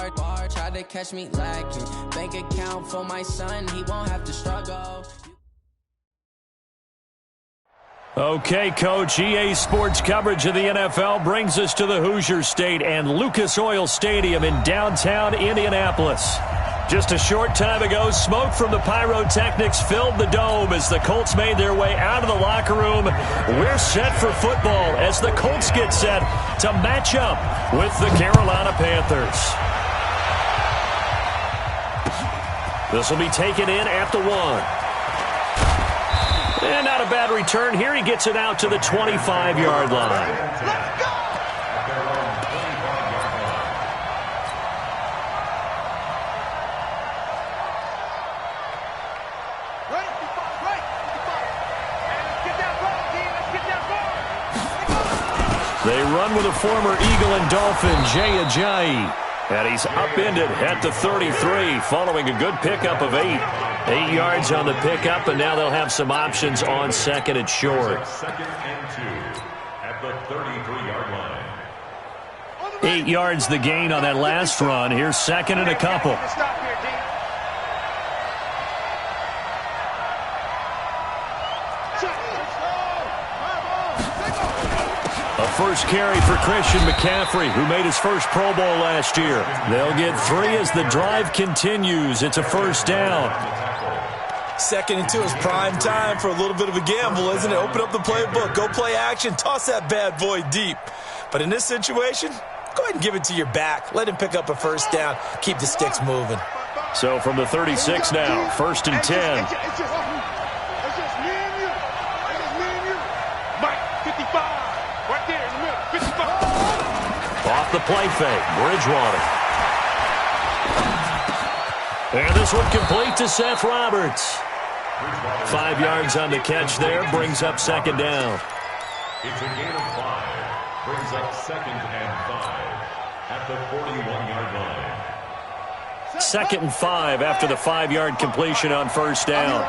bar, try to catch me lacking. Bank account for my son, he won't have to struggle. Okay, Coach, EA Sports coverage of the NFL brings us to the Hoosier State and Lucas Oil Stadium in downtown Indianapolis. Just a short time ago, smoke from the pyrotechnics filled the dome as the Colts made their way out of the locker room. We're set for football as the Colts get set to match up with the Carolina Panthers. This will be taken in at the 1. And not a bad return here. He gets it out to the 25-yard line. Let's go! They run with a former Eagle and Dolphin, Jay Ajayi. And he's upended at the 33 following a good pickup of 8. 8 yards on the pickup, and now they'll have some options on second and short. Second and 2 at the 33-yard line. 8 yards the gain on that last run. Here's second and a couple. A first carry for Christian McCaffrey, who made his first Pro Bowl last year. They'll get 3 as the drive continues. It's a first down. Second and 2 is prime time for a little bit of a gamble, isn't it? Open up the playbook, go play action, toss that bad boy deep. But in this situation, go ahead and give it to your back. Let him pick up a first down. Keep the sticks moving. So from the 36 now, first and 10. Off the play fake, Bridgewater. And this one complete to Seth Roberts. 5 yards on the catch there, brings up second down. It's a gain of 5, brings up second and 5 at the 41-yard line. Second and 5 after the 5-yard completion on first down.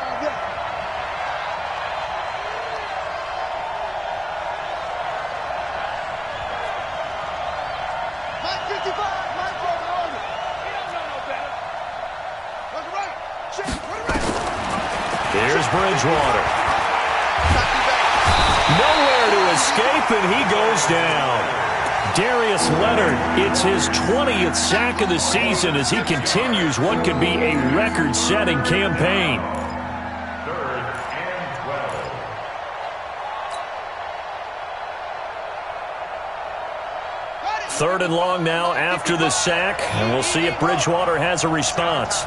Here's Bridgewater. Nowhere to escape, and he goes down. Darius Leonard, it's his 20th sack of the season as he continues what could be a record-setting campaign. Third and 12. Third and long now after the sack, and we'll see if Bridgewater has a response.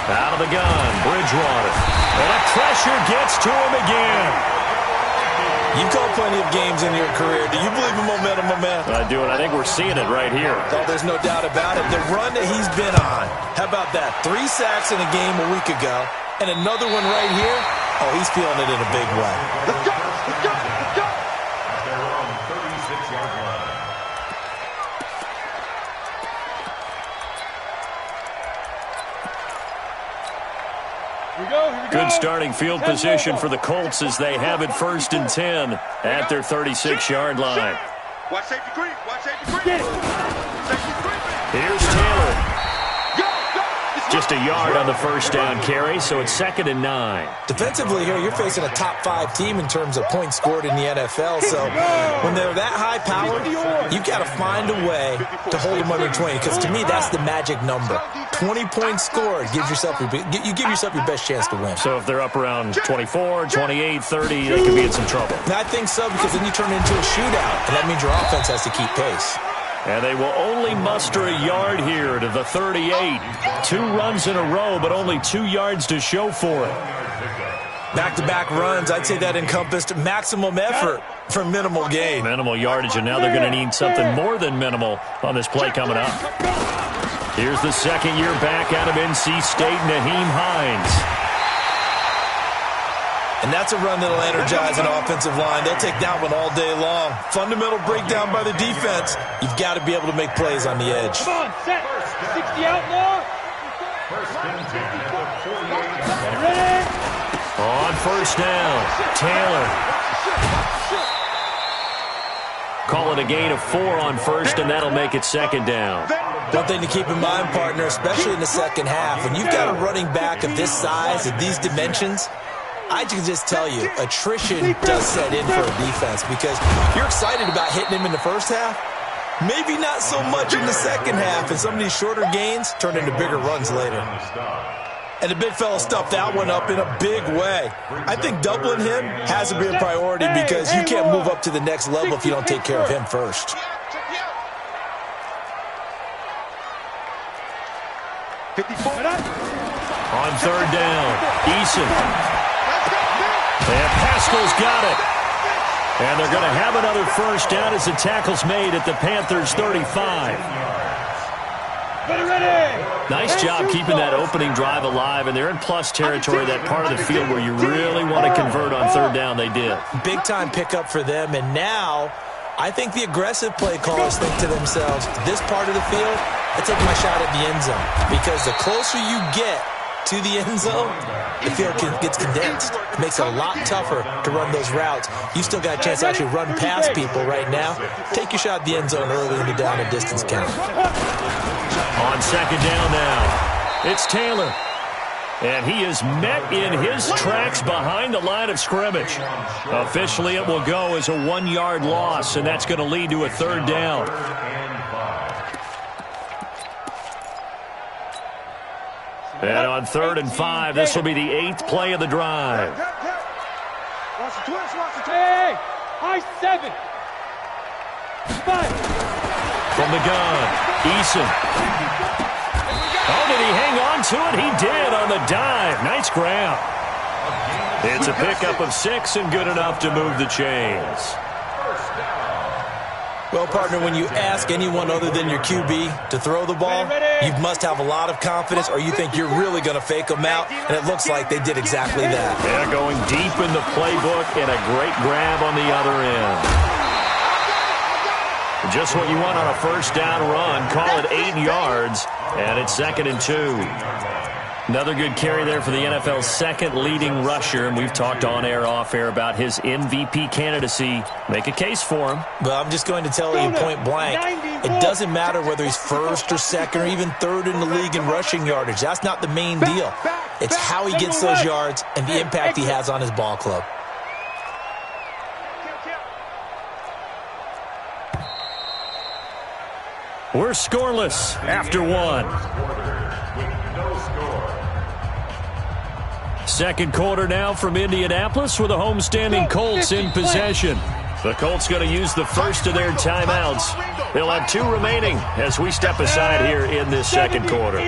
Out of the gun, Bridgewater. And that pressure gets to him again. You've called plenty of games in your career. Do you believe in momentum, my man? I do, and I think we're seeing it right here. Oh, there's no doubt about it. The run that he's been on. How about that? 3 sacks in a game a week ago, and another one right here. Oh, he's feeling it in a big way. Let's go! Let's go! Let's go! At their own 36-yard line. Good starting field position for the Colts as they have it first and 10 at their 36-yard line. Watch safety creep. Watch safety creep. Safety creep. Here's Taylor. Just a yard on the first down carry, so it's second and 9. Defensively here, you're facing a top-5 team in terms of points scored in the NFL, so when they're that high-powered, you've got to find a way to hold them under 20, because to me, that's the magic number. 20 points scored, you give yourself your best chance to win. So if they're up around 24, 28, 30, they could be in some trouble. And I think so, because then you turn it into a shootout, and that means your offense has to keep pace. And they will only muster a yard here to the 38. 2 runs in a row, but only 2 yards to show for it. Back-to-back runs, I'd say that encompassed maximum effort for minimal gain. Minimal yardage, and now they're going to need something more than minimal on this play coming up. Here's the second-year back out of NC State, Nyheim Hines. And that's a run that'll energize an offensive line. They'll take that one all day long. Fundamental breakdown by the defense. You've got to be able to make plays on the edge. Come on, set. 60 outlaw. First and 10 at the 48. Ready? On first down, Taylor. Call it a gain of 4 on first, and that'll make it second down. One thing to keep in mind, partner, especially in the second half, when you've got a running back of this size, of these dimensions, I can just tell you, attrition does set in for a defense because you're excited about hitting him in the first half. Maybe not so much in the second half, and some of these shorter gains turn into bigger runs later. And the big fella stuffed that one up in a big way. I think doubling him has to be a priority because you can't move up to the next level if you don't take care of him first. On third down, Eason. And Pascal's got it. And they're going to have another first down as the tackle's made at the Panthers' 35. Nice job keeping that opening drive alive, and they're in plus territory, that part of the field where you really want to convert on third down. They did. Big-time pickup for them, and now I think the aggressive play callers think to themselves, this part of the field, I take my shot at the end zone, because the closer you get to the end zone, the field gets condensed. It makes it a lot tougher to run those routes. You still got a chance to actually run past people right now. Take your shot at the end zone early in the down and distance count. On second down now, it's Taylor. And he is met in his tracks behind the line of scrimmage. Officially, it will go as a 1-yard loss, and that's going to lead to a third down. And on 3rd and 5, this will be the 8th play of the drive. Hey, high 7. 5. From the gun, Eason. Oh, did he hang on to it? He did on the dive. Nice grab. It's a pickup of 6 and good enough to move the chains. Well, partner, when you ask anyone other than your QB to throw the ball, you must have a lot of confidence or you think you're really going to fake them out, and it looks like they did exactly that. Yeah, going deep in the playbook and a great grab on the other end. Just what you want on a first down run. Call it 8 yards, and it's 2nd and 2. Another good carry there for the NFL's second leading rusher, and we've talked on air, off air about his MVP candidacy. Make a case for him. Well, I'm just going to tell you point blank, it doesn't matter whether he's first or second or even third in the league in rushing yardage. That's not the main deal. It's how he gets those yards and the impact he has on his ball club. We're scoreless after 1. Second quarter now from Indianapolis with the homestanding Colts in possession. The Colts going to use the first of their timeouts. They'll have 2 remaining as we step aside here in this second quarter.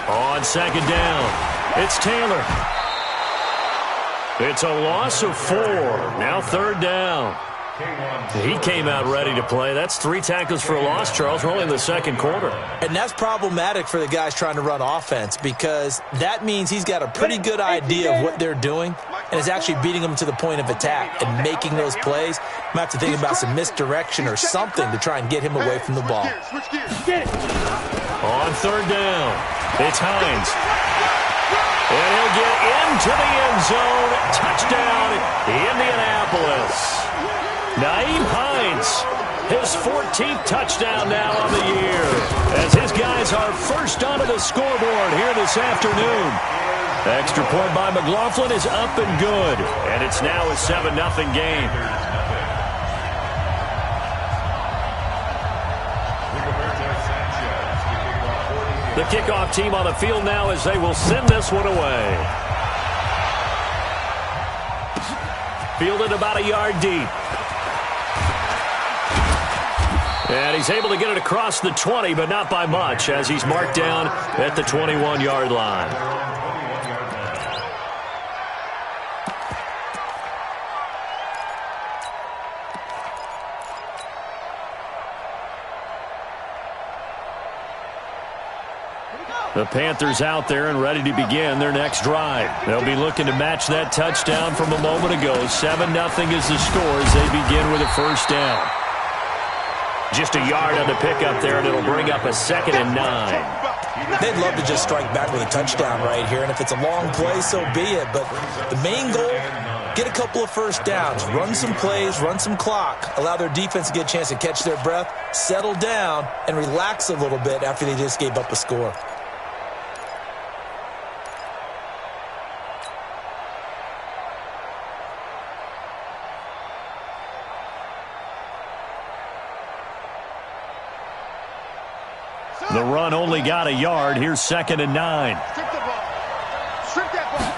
On second down, it's Taylor. It's a loss of 4. Now 3rd down. He came out ready to play. That's 3 tackles for a loss, Charles. We're only in the second quarter. And that's problematic for the guys trying to run offense because that means he's got a pretty good idea of what they're doing and is actually beating them to the point of attack and making those plays. Might have to think about some misdirection or something to try and get him away from the ball. On 3rd down, it's Hines. And he'll get into the end zone. Touchdown, Indianapolis. Nyheim Hines, his 14th touchdown now on the year, as his guys are first onto the scoreboard here this afternoon. Extra point by McLaughlin is up and good, and it's now a 7-0 game. The kickoff team on the field now as they will send this one away. Fielded about a yard deep. And he's able to get it across the 20, but not by much, as he's marked down at the 21-yard line. The Panthers out there and ready to begin their next drive. They'll be looking to match that touchdown from a moment ago. 7-0 is the score as they begin with a first down. Just a yard on the pickup there, and it'll bring up a 2nd and 9. They'd love to just strike back with a touchdown right here, and if it's a long play, so be it. But the main goal, get a couple of first downs, run some plays, run some clock, allow their defense to get a chance to catch their breath, settle down, and relax a little bit after they just gave up a score. The run only got a yard. Here's 2nd and 9. Strip the ball. Strip that ball.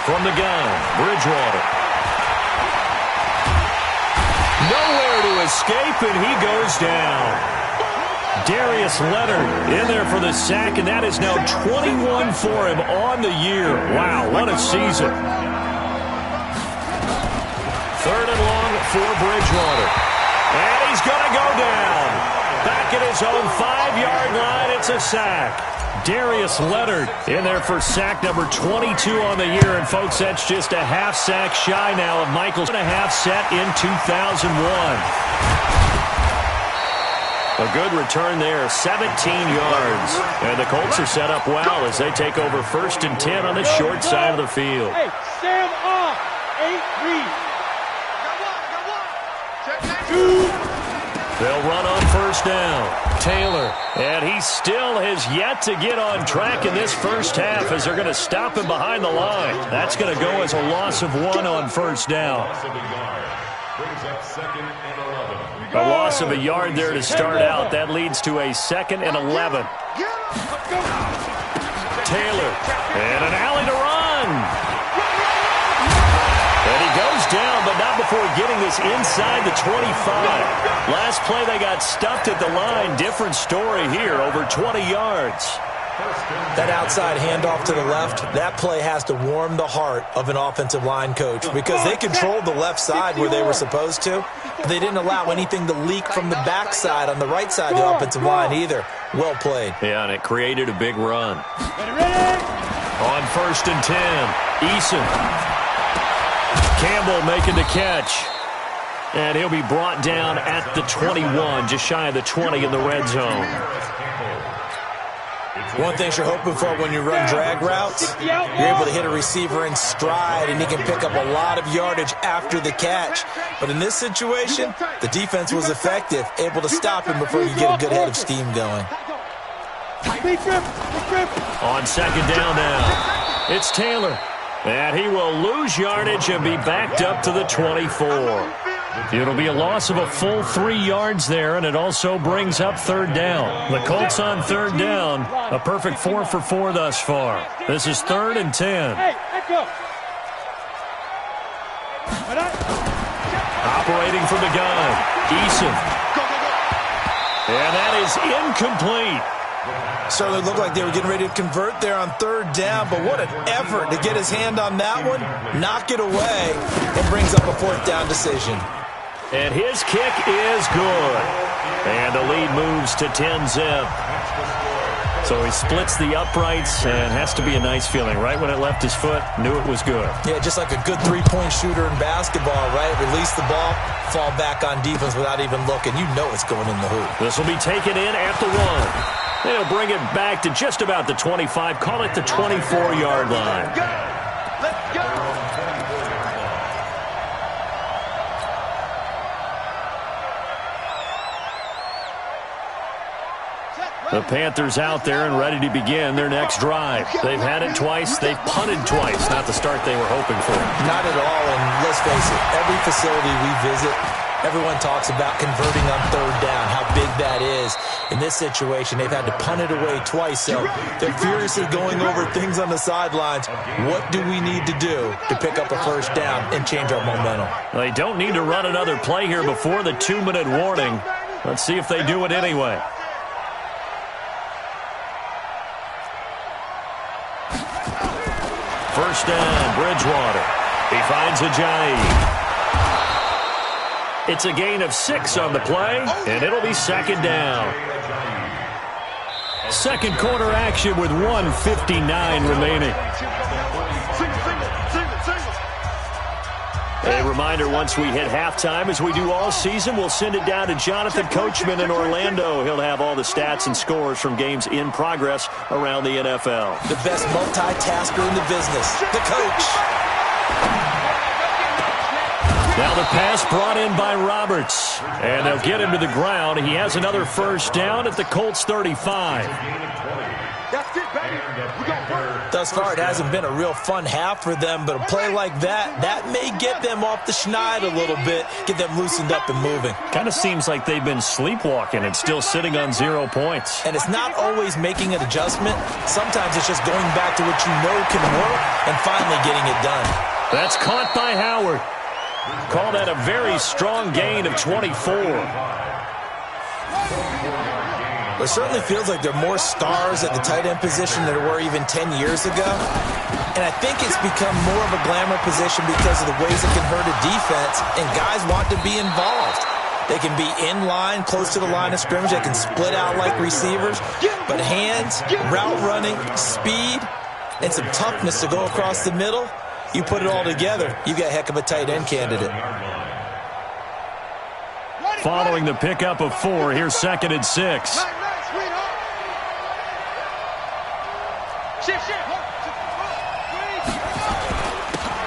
From the gun, Bridgewater. Nowhere to escape, and he goes down. Darius Leonard in there for the sack, and that is now 21 for him on the year. Wow, what a season. 3rd and long for Bridgewater. And he's going to go down. Back at his own 5-yard line, it's a sack. Darius Leonard in there for sack number 22 on the year. And, folks, that's just a half sack shy now of Michael's half set in 2001. A good return there, 17 yards. And the Colts are set up well as they take over 1st and 10 on the short side of the field. Hey, Sam off. 8-3. 2. They'll run on first down. Taylor. And he still has yet to get on track in this first half as they're going to stop him behind the line. That's going to go as a loss of 1 on first down. A loss of a yard there to start out. That leads to a 2nd and 11. Taylor. And an alley to run. And he goes down, but not before getting this inside the 25. Last play, they got stuffed at the line. Different story here, over 20 yards. That outside handoff to the left, that play has to warm the heart of an offensive line coach because they controlled the left side where they were supposed to. They didn't allow anything to leak from the backside on the right side of the offensive line either. Well played. Yeah, and it created a big run. On 1st and 10, Eason. Campbell making the catch. And he'll be brought down at the 21, just shy of the 20 in the red zone. One thing you're hoping for when you run drag routes, you're able to hit a receiver in stride, and he can pick up a lot of yardage after the catch. But in this situation, the defense was effective, able to stop him before you get a good head of steam going. On 2nd down now, it's Taylor. And he will lose yardage and be backed up to the 24. It'll be a loss of a full 3 yards there, and it also brings up 3rd down. The Colts on 3rd down, a perfect 4 for 4 thus far. This is 3rd and 10. Operating from the gun, Eason. And that is incomplete. Certainly looked like they were getting ready to convert there on 3rd down, but what an effort to get his hand on that one, knock it away, and brings up a 4th down decision. And his kick is good. And the lead moves to 10-zip. So he splits the uprights, and has to be a nice feeling. Right when it left his foot, knew it was good. Yeah, just like a good three-point shooter in basketball, right? Release the ball, fall back on defense without even looking. You know it's going in the hoop. This will be taken in at the 1. They'll bring it back to just about the 25. Call it the 24-yard line. Let's go. The Panthers out there and ready to begin their next drive. They've had it twice. They've punted twice. Not the start they were hoping for. Not at all, and let's face it, every facility we visit, everyone talks about converting on 3rd down, how big that is. In this situation, they've had to punt it away twice, so they're furiously going over things on the sidelines. What do we need to do to pick up a 1st down and change our momentum? They don't need to run another play here before the 2-minute warning. Let's see if they do it anyway. First down, Bridgewater. He finds Ajayi. It's a gain of 6 on the play, and it'll be 2nd down. Second quarter action with 1:59 remaining. A reminder, once we hit halftime, as we do all season, we'll send it down to Jonathan Coachman in Orlando. He'll have all the stats and scores from games in progress around the NFL. The best multitasker in the business, the coach. Now the pass brought in by Roberts. And they'll get him to the ground. He has another first down at the Colts 35. That's it, baby. We got work. Thus far, it hasn't been a real fun half for them, but a play like that may get them off the schneid a little bit, get them loosened up and moving. Kind of seems like they've been sleepwalking and still sitting on 0 points. And it's not always making an adjustment. Sometimes it's just going back to what you know can work and finally getting it done. That's caught by Howard. Call that a very strong gain of 24. It certainly feels like there are more stars at the tight end position than there were even 10 years ago. And I think it's become more of a glamour position because of the ways it can hurt a defense, and guys want to be involved. They can be in line, close to the line of scrimmage. They can split out like receivers. But hands, route running, speed, and some toughness to go across the middle, you put it all together, you got a heck of a tight end candidate. Following the pickup of 4, here's 2nd and 6.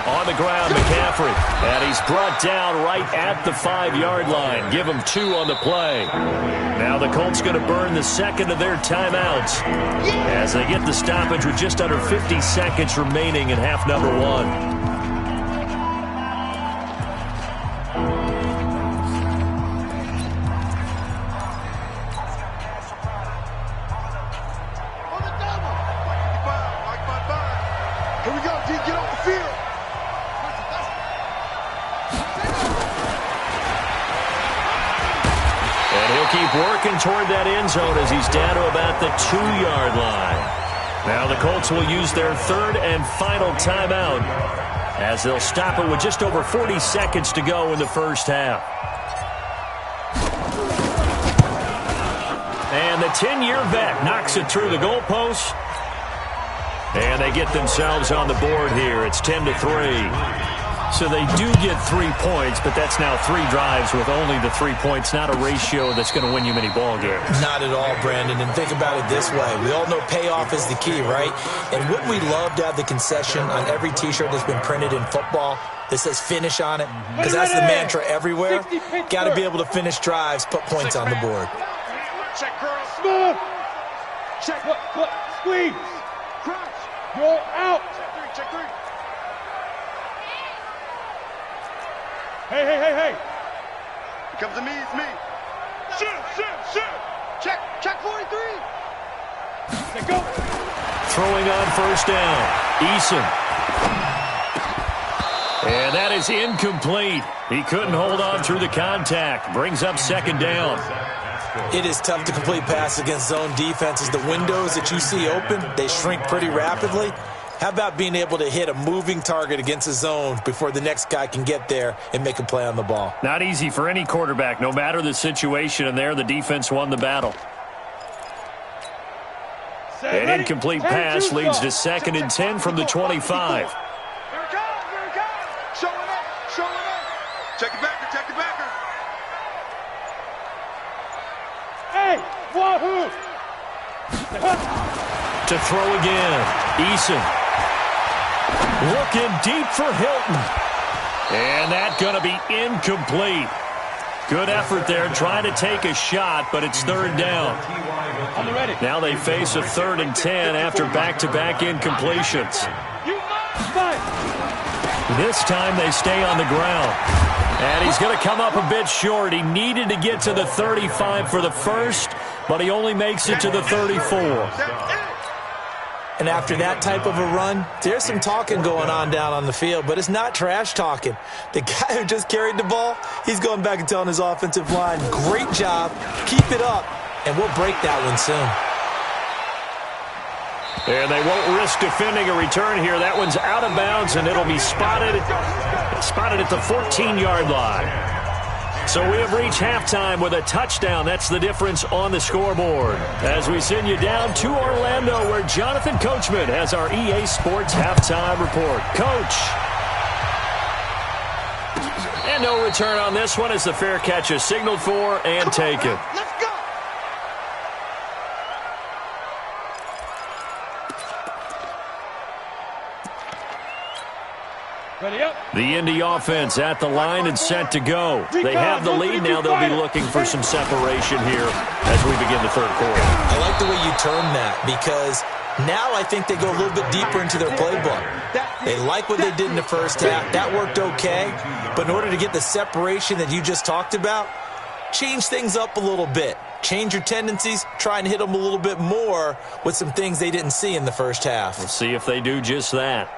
On the ground, McCaffrey. And he's brought down right at the 5-yard line. Give him 2 on the play. Now the Colts going to burn the second of their timeouts as they get the stoppage with just under 50 seconds remaining in half number 1. Here we go, D. Get off the field. And he'll keep working toward that end zone as he's down to about the 2-yard line. Now the Colts will use their 3rd and final timeout as they'll stop it with just over 40 seconds to go in the first half. And the 10-year vet knocks it through the goalpost. And they get themselves on the board here. It's 10-3. So they do get 3 points, but that's now 3 drives with only the 3 points, not a ratio that's going to win you many ball games. Not at all, Brandon. And think about it this way. We all know payoff is the key, right? And wouldn't we love to have the concession on every T-shirt that's been printed in football that says finish on it? Because that's the mantra everywhere. Got to be able to finish drives, put points on the board. Check, girl. Smooth. Check. Look. Squeeze. Crouch. You're out. Check 3. Hey. It comes to me, it's me. Shoot. Check 43. Let go. Throwing on first down. Eason. And that is incomplete. He couldn't hold on through the contact. Brings up 2nd down. It is tough to complete passes against zone defenses. The windows that you see open, they shrink pretty rapidly. How about being able to hit a moving target against a zone before the next guy can get there and make a play on the ball? Not easy for any quarterback, no matter the situation, and there the defense won the battle. An incomplete pass leads to 2nd and 10 from the 25. Here it comes. Showing up. Check it backer. Hey, wahoo! To throw again. Eason. Looking deep for Hilton. And that's going to be incomplete. Good effort there, trying to take a shot, but it's 3rd down. On the ready. Now they face a 3rd and 10 after back-to-back incompletions. This time they stay on the ground. And he's going to come up a bit short. He needed to get to the 35 for the first, but he only makes it to the 34. And after that type of a run, there's some talking going on down on the field, but it's not trash talking. The guy who just carried the ball, he's going back and telling his offensive line, great job, keep it up, and we'll break that one soon. And they won't risk defending a return here. That one's out of bounds, and it'll be spotted at the 14-yard line. So we have reached halftime with a touchdown. That's the difference on the scoreboard. As we send you down to Orlando, where Jonathan Coachman has our EA Sports halftime report. Coach. And no return on this one as the fair catch is signaled for and taken. Let's go. Ready up. The Indy offense at the line and set to go. They have the lead. Now they'll be looking for some separation here as we begin the third quarter. I like the way you term that because now I think they go a little bit deeper into their playbook. They like what they did in the first half. That worked okay. But in order to get the separation that you just talked about, change things up a little bit. Change your tendencies. Try and hit them a little bit more with some things they didn't see in the first half. We'll see if they do just that.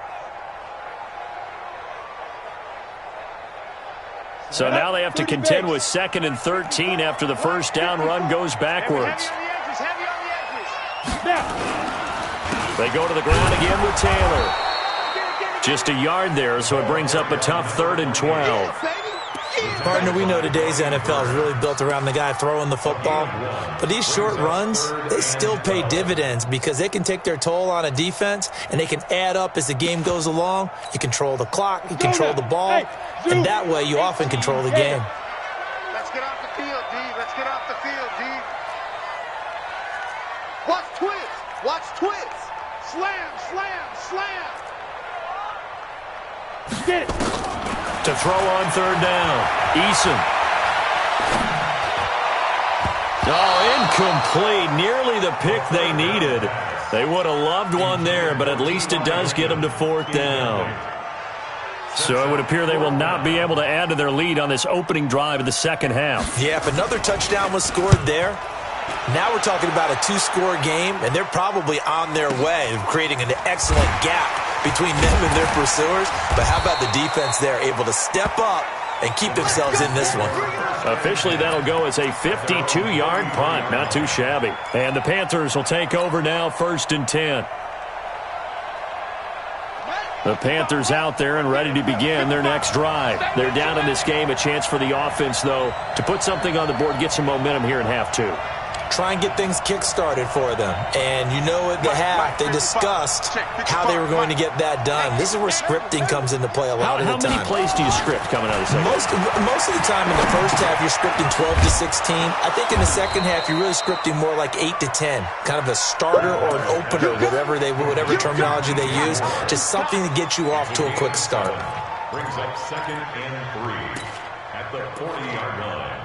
So now they have to contend with 2nd and 13 after the first down run goes backwards. They go to the ground again with Taylor. Just a yard there, so it brings up a tough 3rd and 12. Partner, we know today's NFL is really built around the guy throwing the football. But these short runs, they still pay dividends because they can take their toll on a defense, and they can add up as the game goes along. You control the clock, you control the ball, and that way you often control the game. Let's get off the field, D. Let's get off the field, D. Watch twist. Watch twist. Slam, slam, slam. Get it. To throw on 3rd down, Eason. Oh, incomplete. Nearly the pick they needed. They would have loved one there, but at least it does get them to 4th down. So it would appear they will not be able to add to their lead on this opening drive of the second half. Yeah, if another touchdown was scored there, now we're talking about a 2-score game, and they're probably on their way of creating an excellent gap between them and their pursuers. But how about the defense there, able to step up and keep themselves in this one? Officially, that'll go as a 52-yard punt. Not too shabby. And the Panthers will take over now, 1st and 10. The Panthers out there and ready to begin their next drive. They're down in this game. A chance for the offense, though, to put something on the board, get some momentum here in half 2. Try and get things kick-started for them. And you know at the half, they discussed how they were going to get that done. This is where scripting comes into play a lot of the time. How many plays do you script coming out of the second? Most of the time in the first half, you're scripting 12 to 16. I think in the second half, you're really scripting more like 8 to 10. Kind of a starter or an opener, whatever terminology they use. Just something to get you off to a quick start. Brings up 2nd and 3 at the 40-yard line.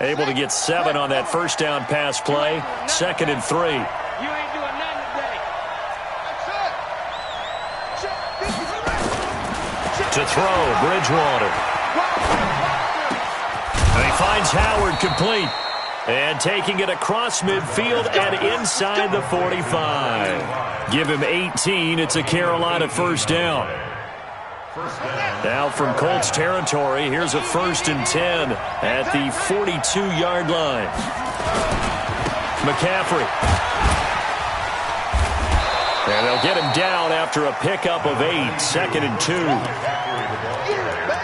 Able to get 7 on that first down pass play. 2nd and 3. You ain't doing nothing today. To throw, Bridgewater. And he finds Howard complete. And taking it across midfield and inside the 45. Give him 18. It's a Carolina first down. Now from Colts territory, here's a 1st and 10 at the 42-yard line. McCaffrey. And they'll get him down after a pickup of 8, 2nd and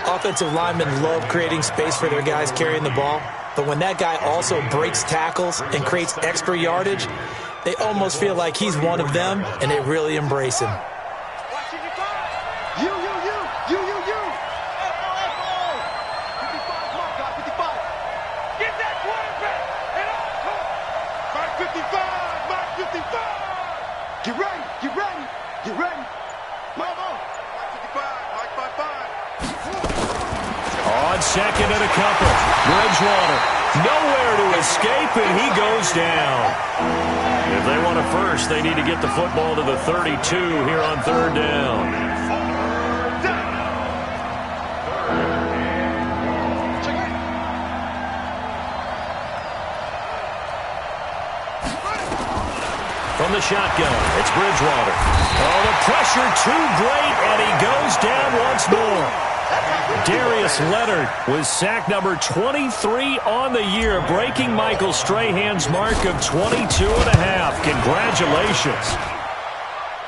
2. Offensive linemen love creating space for their guys carrying the ball, but when that guy also breaks tackles and creates extra yardage, they almost feel like he's one of them, and they really embrace him. On 2nd and a couple. Bridgewater nowhere to escape, and he goes down. If they want a first, they need to get the football to the 32 here on 3rd down. From the shotgun, it's Bridgewater. Oh, the pressure too great, and he goes down once more. Darius Leonard was sack number 23 on the year, breaking Michael Strahan's mark of 22.5. Congratulations.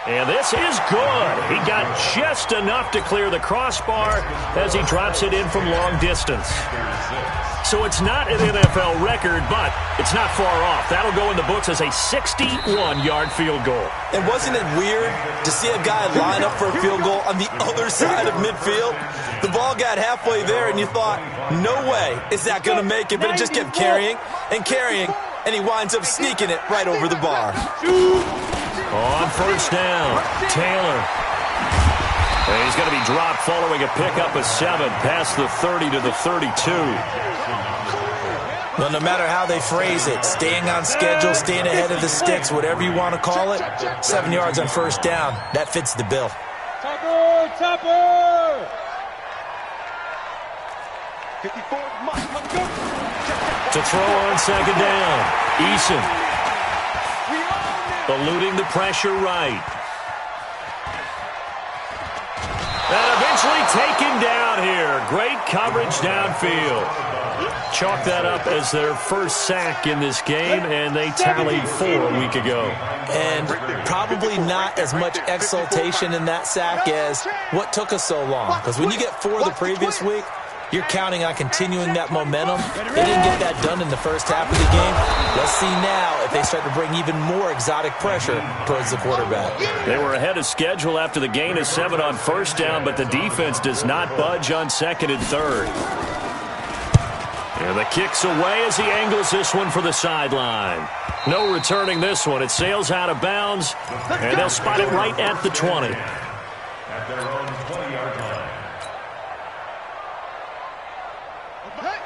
And this is good. He got just enough to clear the crossbar as he drops it in from long distance. So it's not an NFL record, but it's not far off. That'll go in the books as a 61-yard field goal. And wasn't it weird to see a guy line up for a field goal on the other side of midfield? The ball got halfway there, and you thought, no way is that going to make it, but it just kept carrying and carrying, and he winds up sneaking it right over the bar. On first down, Taylor. And he's going to be dropped following a pickup of 7 past the 30 to the 32. Well, no matter how they phrase it, staying on schedule, staying ahead of the sticks, whatever you want to call it, 7 yards on first down, that fits the bill. Topper! 54, let's go. To throw on second down, Eason. Eluding the pressure right. And eventually taken down here. Great coverage downfield. Chalk that up as their first sack in this game, and they tallied 4 a week ago. And probably not as much exultation in that sack as what took us so long. Because when you get 4 the previous week, you're counting on continuing that momentum. They didn't get that done in the first half of the game. Let's see now if they start to bring even more exotic pressure towards the quarterback. They were ahead of schedule after the gain of 7 on first down, but the defense does not budge on second and third. And the kick's away as he angles this one for the sideline. No returning this one. It sails out of bounds, and they'll spot it right at the 20. At their own 20-yard line.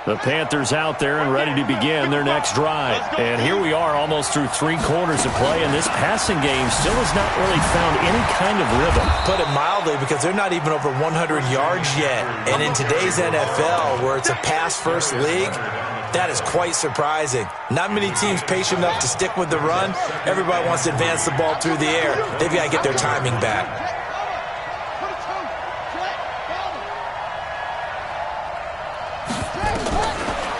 The Panthers out there and ready to begin their next drive. And here we are almost through 3 quarters of play, and this passing game still has not really found any kind of rhythm. Put it mildly, because they're not even over 100 yards yet. And in today's NFL, where it's a pass-first league, that is quite surprising. Not many teams patient enough to stick with the run. Everybody wants to advance the ball through the air. They've got to get their timing back.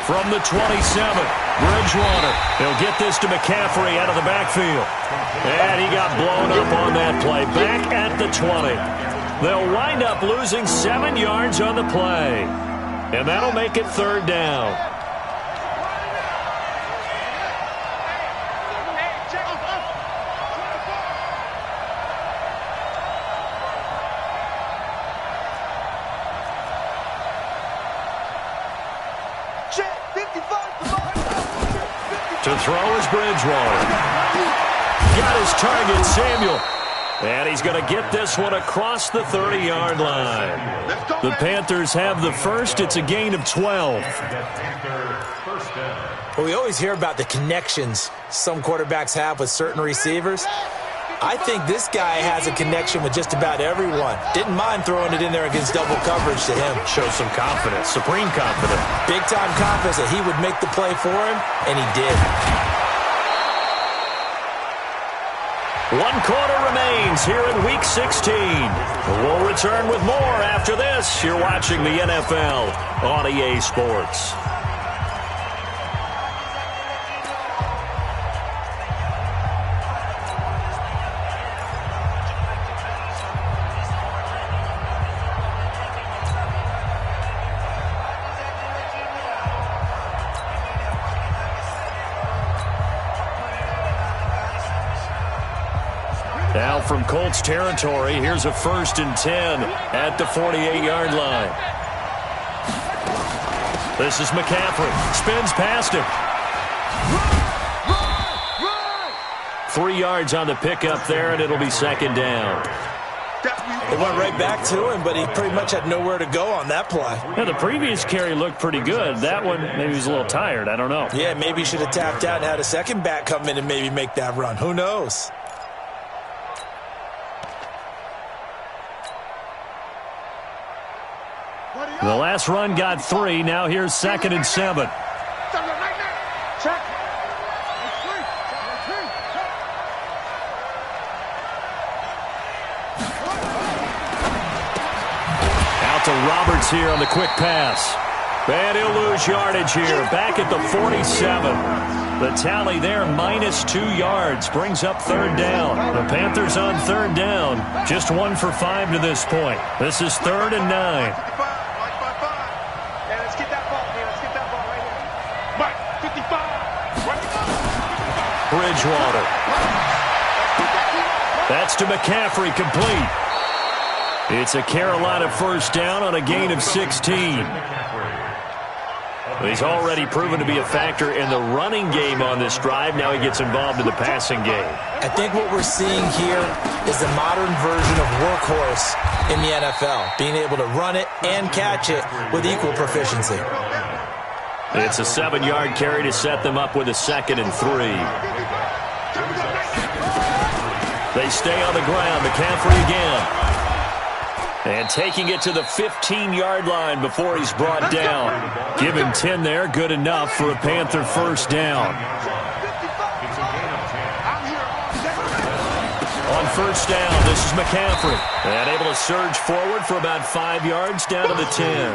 From the 27, Bridgewater. He'll get this to McCaffrey out of the backfield. And he got blown up on that play. Back at the 20. They'll wind up losing 7 yards on the play. And that'll make it third down. To throw is Bridgewater. Got his target, Samuel. And he's going to get this one across the 30-yard line. The Panthers have the first. It's a gain of 12. Well, we always hear about the connections some quarterbacks have with certain receivers. I think this guy has a connection with just about everyone. Didn't mind throwing it in there against double coverage to him. Shows some confidence, supreme confidence. Big-time confidence that he would make the play for him, and he did. 1 quarter remains here in Week 16. We'll return with more after this. You're watching the NFL on EA Sports. Now from Colts territory, here's a 1st and 10 at the 48-yard line. This is McCaffrey. Spins past him. 3 yards on the pickup there, and it'll be second down. It went right back to him, but he pretty much had nowhere to go on that play. Yeah, the previous carry looked pretty good. That one, maybe he was a little tired. I don't know. Yeah, maybe he should have tapped out and had a second back come in and maybe make that run. Who knows? The last run got 3. Now here's 2nd and 7. Out to Roberts here on the quick pass. And he'll lose yardage here. Back at the 47. The tally there, -2 yards, brings up third down. The Panthers on third down, just 1 for 5 to this point. This is 3rd and 9. Yeah, let's get that ball here. Let's get that ball right here. Mike, 55. Bridgewater. That's to McCaffrey, complete. It's a Carolina first down on a gain of 16. He's already proven to be a factor in the running game on this drive. Now he gets involved in the passing game. I think what we're seeing here is the modern version of workhorse in the NFL, being able to run it and catch it with equal proficiency. It's a 7-yard carry to set them up with a 2nd and 3. They stay on the ground. McCaffrey again. And taking it to the 15-yard line before he's brought down. Give him 10 there. Good enough for a Panther first down. On first down, this is McCaffrey. And able to surge forward for about 5 yards down to the 10.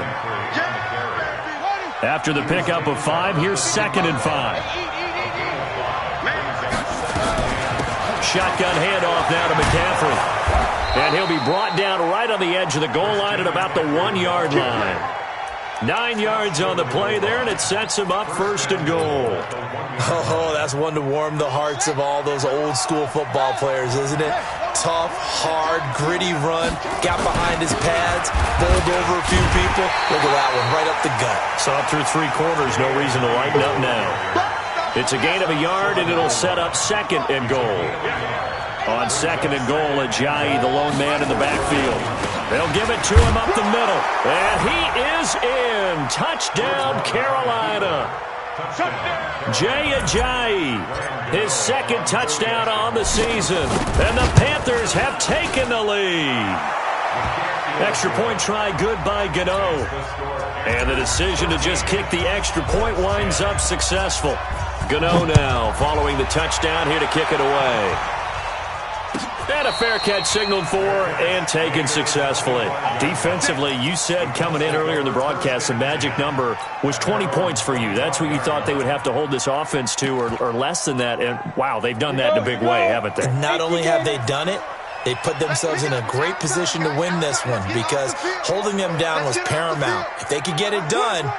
After the pickup of 5, here's 2nd and 5. Shotgun handoff now to McCaffrey. And he'll be brought down right on the edge of the goal line at about the 1-yard line. 9 yards on the play there, and it sets him up 1st and goal. Oh, that's one to warm the hearts of all those old-school football players, isn't it? Tough, hard, gritty run. Got behind his pads, bowled over a few people. Look at that one, right up the gut. Saw through 3 quarters, no reason to lighten up now. It's a gain of a yard, and it'll set up 2nd and goal. On 2nd and goal, Ajayi, the lone man in the backfield. They'll give it to him up the middle. And he is in. Touchdown, Carolina. Jay Ajayi, his 2nd touchdown on the season. And the Panthers have taken the lead. Extra point try good by Gano. And the decision to just kick the extra point winds up successful. Gano now following the touchdown here to kick it away. And a fair catch signaled for and taken successfully. Defensively, you said coming in earlier in the broadcast, the magic number was 20 points for you. That's what you thought they would have to hold this offense to, or less than that. And, wow, they've done that in a big way, haven't they? Not only have they done it, they put themselves in a great position to win this one because holding them down was paramount. If they could get it done,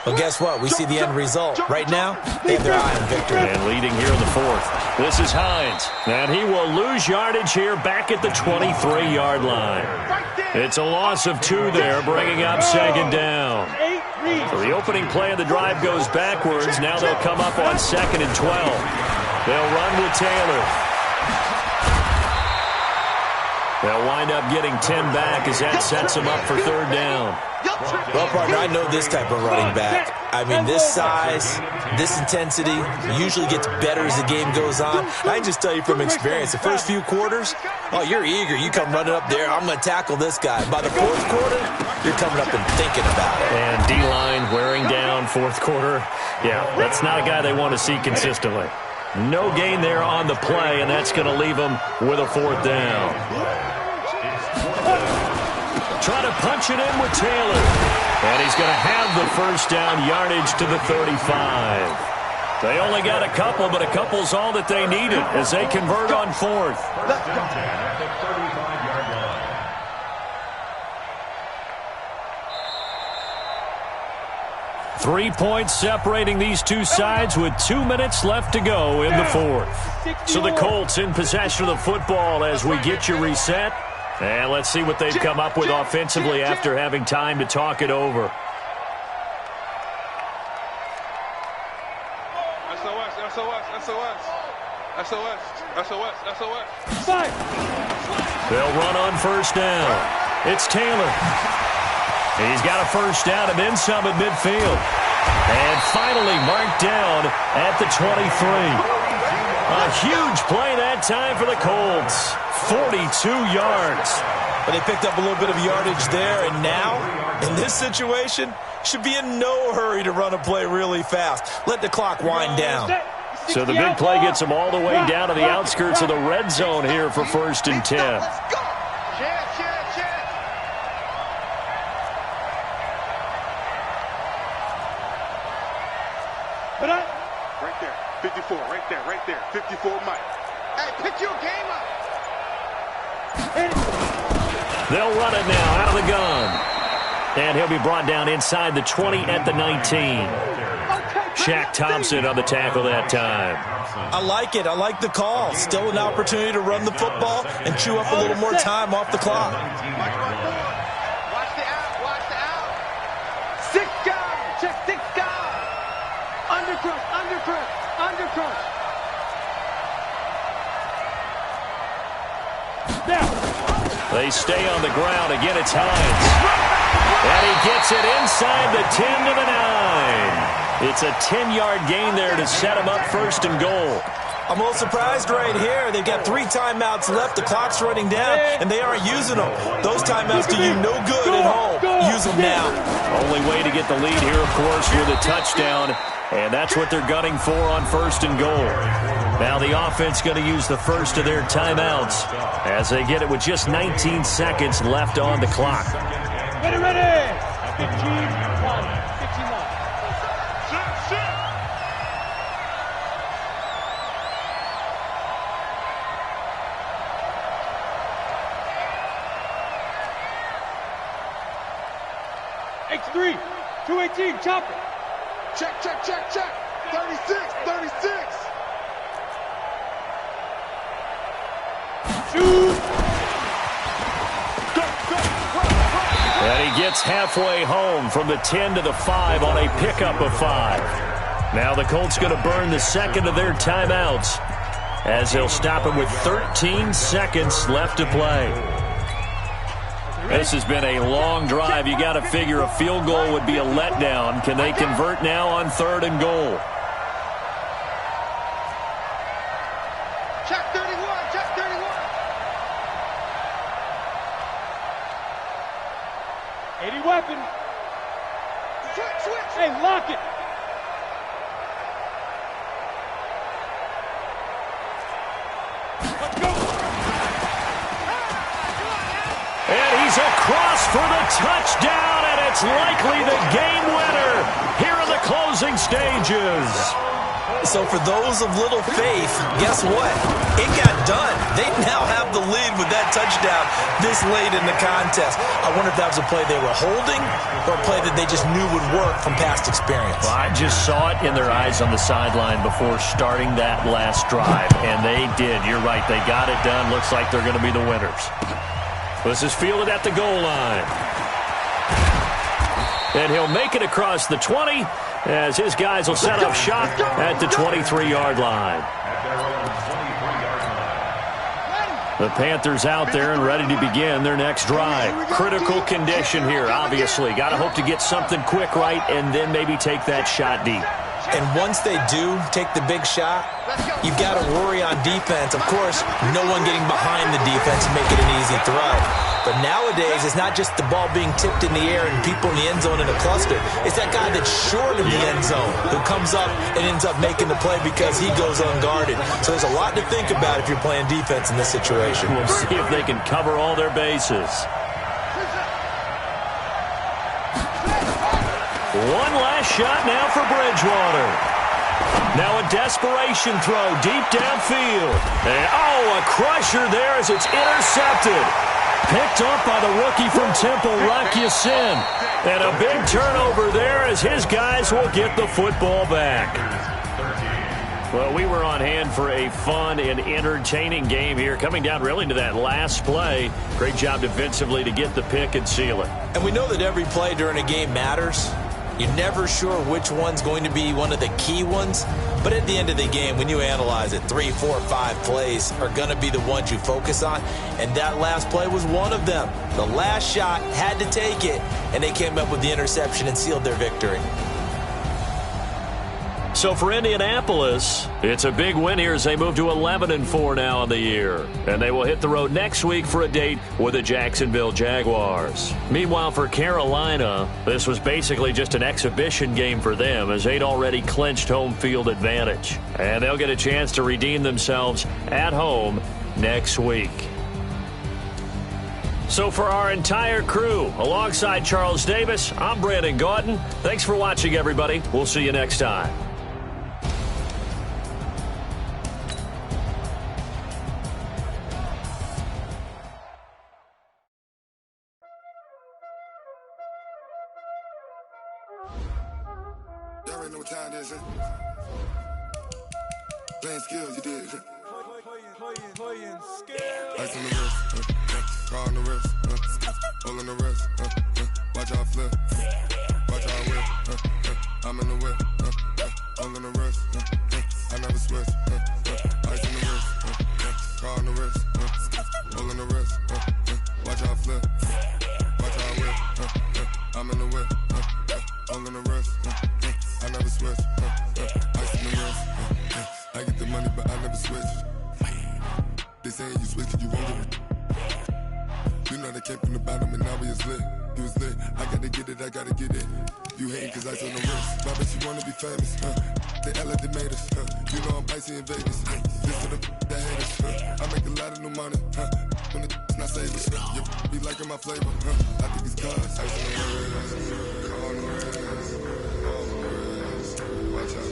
well, guess what? We see the end result. Right now, they have their eye on victory. And leading here in the 4th. This is Hines. And he will lose yardage here back at the 23-yard line. It's a loss of 2 there, bringing up 2nd down. So the opening play of the drive goes backwards. Now they'll come up on 2nd and 12. They'll run with Taylor. They'll wind up getting 10 back as that sets them up for 3rd down. Well, partner, I know this type of running back. I mean, this size, this intensity usually gets better as the game goes on. I can just tell you from experience, the first few quarters, oh, you're eager. You come running up there, I'm going to tackle this guy. By the 4th quarter, you're coming up and thinking about it. And D-line wearing down 4th quarter. Yeah, that's not a guy they want to see consistently. No gain there on the play, and that's going to leave them with a 4th down. Trying to punch it in with Taylor. And he's going to have the first down, yardage to the 35. They only got a couple, but a couple's all that they needed as they convert on 4th. 3 points separating these two sides with 2 minutes left to go in the 4th. So the Colts in possession of the football as we get you reset. And let's see what they've come up with offensively after having time to talk it over. Five. They'll run on first down. It's Taylor. He's got a first down and then some at midfield. And finally marked down at the 23. A huge play that time for the Colts. 42 yards. But they picked up a little bit of yardage there, and now, in this situation, should be in no hurry to run a play really fast. Let the clock wind down. So the big play gets them all the way down to the outskirts of the red zone here for 1st and 10. Right there. right there. 54 Mike. Hey, pick your game up. They'll run it now out of the gun. And he'll be brought down inside the 20 at the 19. Shaq Thompson on the tackle that time. I like it. I like the call. Still an opportunity to run the football and chew up a little more time off the clock. Watch the out. Watch the out. 6 guys. Check 6 guys. Undercrush. Undercrush. Undercrush. They stay on the ground. Again, it's Hines. And he gets it inside the 10 to the 9. It's a 10-yard gain there to set him up first and goal. I'm a little surprised right here. They've got 3 timeouts left. The clock's running down, and they aren't using them. Those timeouts do you no good at home. Use them now. Only way to get the lead here, of course, with a touchdown. And that's what they're gunning for on first and goal. Now the offense going to use the first of their timeouts as they get it with just 19 seconds left on the clock. Ready, ready. 15-1. 15-1. X3, 218, chopper. Check, check, check, check. 36, 36. Shoot. And he gets halfway home from the 10 to the 5 on a pickup of 5. Now the Colts going to burn the second of their timeouts as they'll stop him with 13 seconds left to play. This has been a long drive. You got to figure a field goal would be a letdown. Can they convert now on third and goal? Check 31, check 31. 80 weapon. Switch, switch. Hey, lock it. Let's go. And he's across for the touchdown, and it's likely the game winner here in the closing stages. So for those of little faith, guess what? It got done. They now have the lead with that touchdown this late in the contest. I wonder if that was a play they were holding or a play that they just knew would work from past experience. Well, I just saw it in their eyes on the sideline before starting that last drive, and they did. You're right. They got it done. Looks like they're going to be the winners. This is fielded at the goal line. And he'll make it across the 20 as his guys will set up shop at the 23-yard line. The Panthers out there and ready to begin their next drive. Critical condition here, obviously. Got to hope to get something quick right and then maybe take that shot deep. And once they do take the big shot, you've got to worry on defense. Of course, no one getting behind the defense and make it an easy throw. But nowadays, it's not just the ball being tipped in the air and people in the end zone in a cluster. It's that guy that's short of the end zone who comes up and ends up making the play because he goes unguarded. So there's a lot to think about if you're playing defense in this situation. We'll see if they can cover all their bases. One last shot now for Bridgewater. Now a desperation throw deep downfield. And, a crusher there as it's intercepted. Picked up by the rookie from Temple, Rock Ya-Sin. And a big turnover there as his guys will get the football back. Well, we were on hand for a fun and entertaining game here, coming down really to that last play. Great job defensively to get the pick and seal it. And we know that every play during a game matters. You're never sure which one's going to be one of the key ones. But at the end of the game, when you analyze it, 3, 4, 5 plays are going to be the ones you focus on. And that last play was one of them. The last shot had to take it, and they came up with the interception and sealed their victory. So for Indianapolis, it's a big win here as they move to 11-4 now on the year. And they will hit the road next week for a date with the Jacksonville Jaguars. Meanwhile, for Carolina, this was basically just an exhibition game for them as they'd already clinched home field advantage. And they'll get a chance to redeem themselves at home next week. So for our entire crew, alongside Charles Davis, I'm Brandon Gaudin. Thanks for watching, everybody. We'll see you next time. already know what time it is. Playing skills, you did. Playing skills. Ice on the wrist, car on the wrist, hole in the wrist, watch how I flip, watch how I whip, I'm in the whip, hole in the wrist, I never switch, ice on the wrist, car on the wrist, hole in the wrist, watch how I flip, watch how I whip, I'm in the whip, hole in the wrist, I never switch, ice on the wrist, I get the money but I never switch. They saying you switch 'cause you won't get it. You know they came from the bottom and now we is lit. You was lit, I gotta get it, I gotta get it. You hating 'cause ice on the wrist. Why bet you wanna be famous, They elevated us, You know I'm icy in Vegas, This to the that hate us, I make a lot of new money, When it's not saving, You be liking my flavor, I think it's cause ice on the wrist, car on the wrist, all on the wrist. Watch out,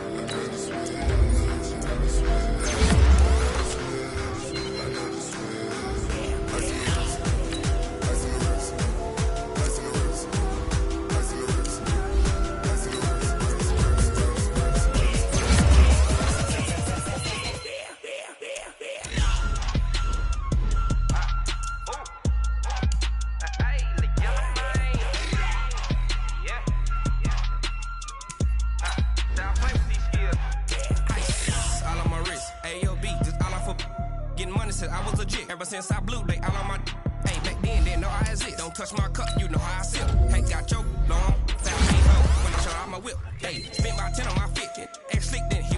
I never switch, I never switch. I was legit. Ever since I blew, they all on my. Hey, back then, didn't know I exist. Don't touch my cup, you know how I sip. Hey, got choked, long, fat, ho. When I show out my whip. Hey, spent about 10 on my fit. Ex slick, then he